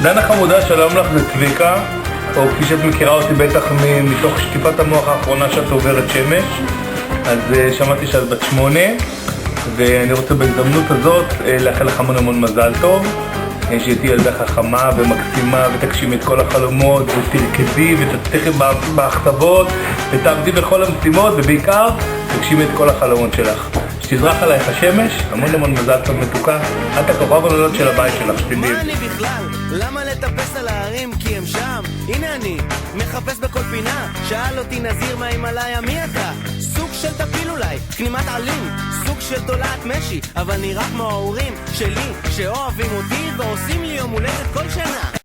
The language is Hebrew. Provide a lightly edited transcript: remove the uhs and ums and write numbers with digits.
דנה חמודה, שלום לך, זה צביקה, או כפי שאת מכירה אותי בטח מתוך שטיפת המוח האחרונה שאת עוברת שמש. אז שמעתי שאת בת 8, ואני רוצה בהזדמנות הזאת לאחל לך המון מזל טוב, שתהיי ילדה חכמה ומקסימה ותגשימי את כל החלומות ותרקדי ותצליחי בהכתבות ותעבדי בכל המשימות, ובעיקר תגשימי את כל החלומות שלך. שתזרח עלייך השמש, המון מזל טוב מתוקה. את הכוכב הנולד של הבית שלך, שתדעי. מה אני בכלל? למה לטפס על ההרים? כי הם שם. הנה אני, מחפש בכל פינה. שאל אותי נזיר מהימלאיה, מי אתה? סוג של טפיל אולי, כנימת עלים, סוג של תולעת משי, אבל נראה כמו ההורים שלי שאוהבים אותי ועושים לי יום הולדת כל שנה.